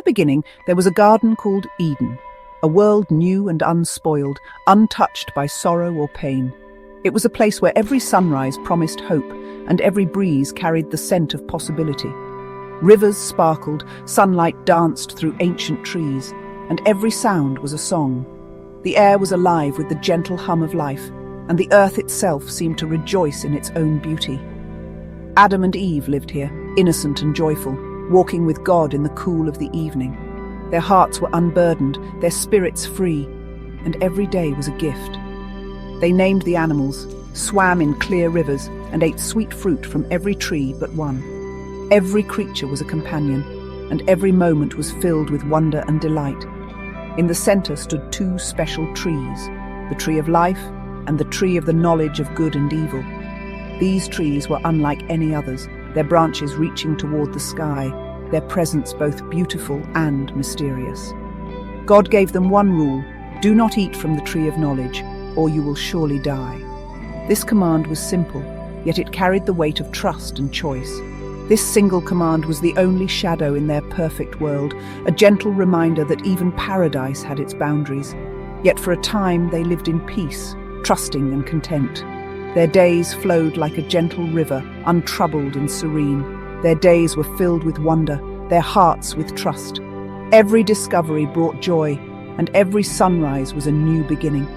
beginning, there was a garden called Eden, a world new and unspoiled, untouched by sorrow or pain. It was a place where every sunrise promised hope, and every breeze carried the scent of possibility. Rivers sparkled, sunlight danced through ancient trees, and every sound was a song. The air was alive with the gentle hum of life, and the earth itself seemed to rejoice in its own beauty. Adam and Eve lived here, innocent and joyful, walking with God in the cool of the evening. Their hearts were unburdened, their spirits free, and every day was a gift. They named the animals, swam in clear rivers, and ate sweet fruit from every tree but one. Every creature was a companion, and every moment was filled with wonder and delight. In the center stood two special trees, the tree of life and the tree of the knowledge of good and evil. These trees were unlike any others, their branches reaching toward the sky, their presence both beautiful and mysterious. God gave them one rule: do not eat from the tree of knowledge, or you will surely die. This command was simple, yet it carried the weight of trust and choice. This single command was the only shadow in their perfect world, a gentle reminder that even paradise had its boundaries. Yet for a time they lived in peace, trusting and content. Their days flowed like a gentle river, untroubled and serene. Their days were filled with wonder, their hearts with trust. Every discovery brought joy, and every sunrise was a new beginning.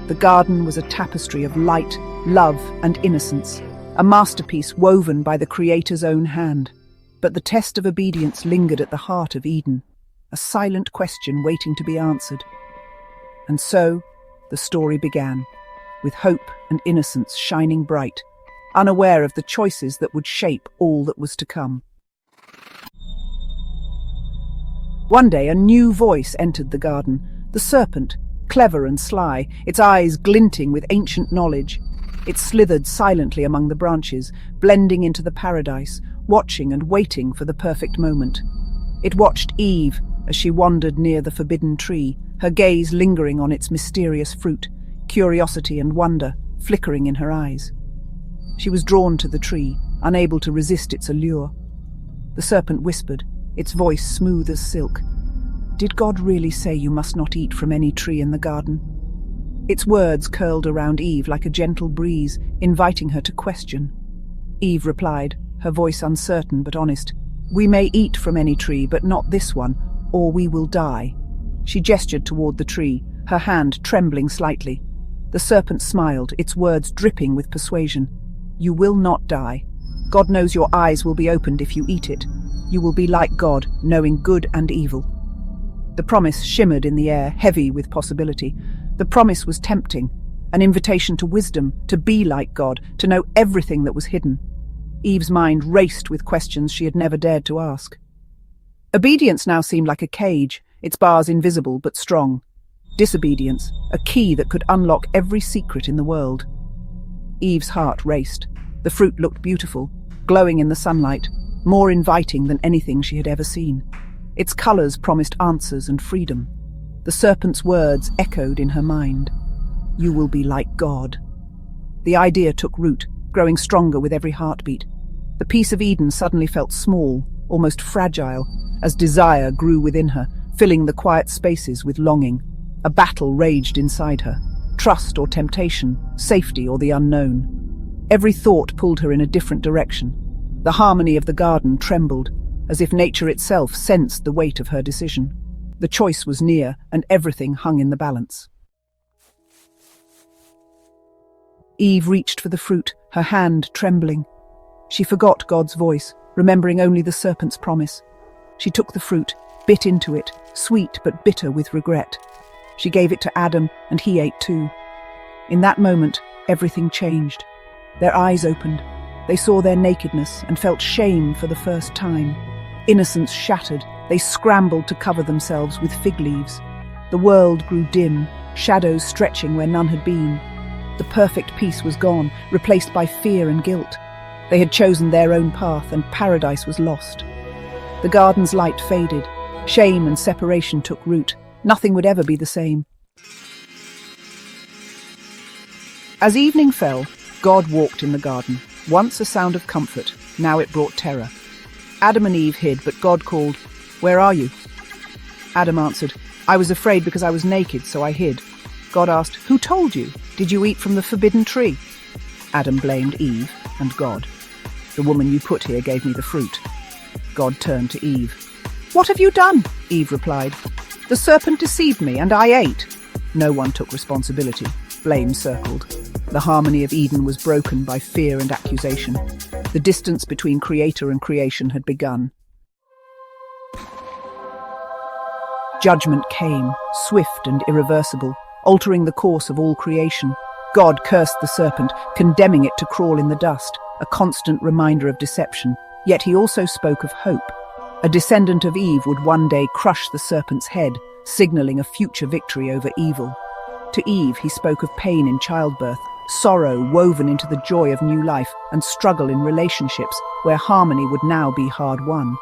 The garden was a tapestry of light, love, and innocence, a masterpiece woven by the Creator's own hand. But the test of obedience lingered at the heart of Eden, a silent question waiting to be answered. And so, the story began, with hope and innocence shining bright, unaware of the choices that would shape all that was to come. One day, a new voice entered the garden, the serpent, clever and sly, its eyes glinting with ancient knowledge. It slithered silently among the branches, blending into the paradise, watching and waiting for the perfect moment. It watched Eve as she wandered near the forbidden tree, her gaze lingering on its mysterious fruit, curiosity and wonder flickering in her eyes. She was drawn to the tree, unable to resist its allure. The serpent whispered, its voice smooth as silk. "Did God really say you must not eat from any tree in the garden?" Its words curled around Eve like a gentle breeze, inviting her to question. Eve replied, her voice uncertain but honest, "We may eat from any tree, but not this one, or we will die." She gestured toward the tree, her hand trembling slightly. The serpent smiled, its words dripping with persuasion. "You will not die. God knows your eyes will be opened if you eat it. You will be like God, knowing good and evil." The promise shimmered in the air, heavy with possibility. The promise was tempting, an invitation to wisdom, to be like God, to know everything that was hidden. Eve's mind raced with questions she had never dared to ask. Obedience now seemed like a cage, its bars invisible but strong. Disobedience, a key that could unlock every secret in the world. Eve's heart raced. The fruit looked beautiful, glowing in the sunlight, more inviting than anything she had ever seen. Its colors promised answers and freedom. The serpent's words echoed in her mind. "You will be like God." The idea took root, growing stronger with every heartbeat. The piece of Eden suddenly felt small, almost fragile, as desire grew within her, filling the quiet spaces with longing. A battle raged inside her. Trust or temptation, safety or the unknown. Every thought pulled her in a different direction. The harmony of the garden trembled, as if nature itself sensed the weight of her decision. The choice was near, and everything hung in the balance. Eve reached for the fruit, her hand trembling. She forgot God's voice, remembering only the serpent's promise. She took the fruit, bit into it, sweet but bitter with regret. She gave it to Adam, and he ate too. In that moment, everything changed. Their eyes opened. They saw their nakedness and felt shame for the first time. Innocence shattered, they scrambled to cover themselves with fig leaves. The world grew dim, shadows stretching where none had been. The perfect peace was gone, replaced by fear and guilt. They had chosen their own path, and paradise was lost. The garden's light faded. Shame and separation took root. Nothing would ever be the same. As evening fell, God walked in the garden. Once a sound of comfort, now it brought terror. Adam and Eve hid, but God called, "Where are you?" Adam answered, "I was afraid because I was naked, so I hid." God asked, "Who told you? Did you eat from the forbidden tree?" Adam blamed Eve and God. "The woman you put here gave me the fruit." God turned to Eve. "What have you done?" Eve replied. "The serpent deceived me, and I ate." No one took responsibility. Blame circled. The harmony of Eden was broken by fear and accusation. The distance between creator and creation had begun. Judgment came, swift and irreversible, altering the course of all creation. God cursed the serpent, condemning it to crawl in the dust, a constant reminder of deception. Yet he also spoke of hope. A descendant of Eve would one day crush the serpent's head, signaling a future victory over evil. To Eve, he spoke of pain in childbirth, sorrow woven into the joy of new life, and struggle in relationships where harmony would now be hard won.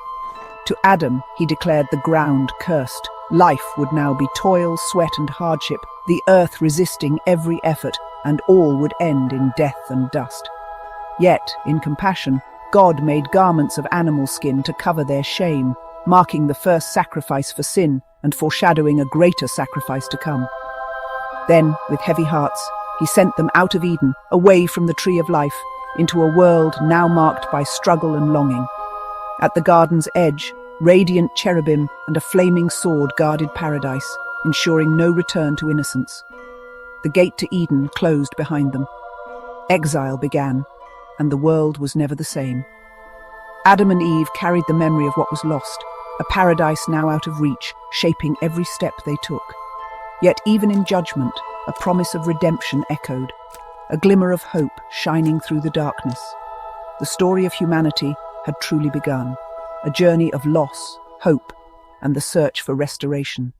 To Adam, he declared the ground cursed. Life would now be toil, sweat, and hardship, the earth resisting every effort, and all would end in death and dust. Yet, in compassion, God made garments of animal skin to cover their shame, marking the first sacrifice for sin and foreshadowing a greater sacrifice to come. Then, with heavy hearts, he sent them out of Eden, away from the tree of life, into a world now marked by struggle and longing. At the garden's edge, radiant cherubim and a flaming sword guarded paradise, ensuring no return to innocence. The gate to Eden closed behind them. Exile began, and the world was never the same. Adam and Eve carried the memory of what was lost, a paradise now out of reach, shaping every step they took. Yet even in judgment, a promise of redemption echoed, a glimmer of hope shining through the darkness. The story of humanity had truly begun, a journey of loss, hope, and the search for restoration.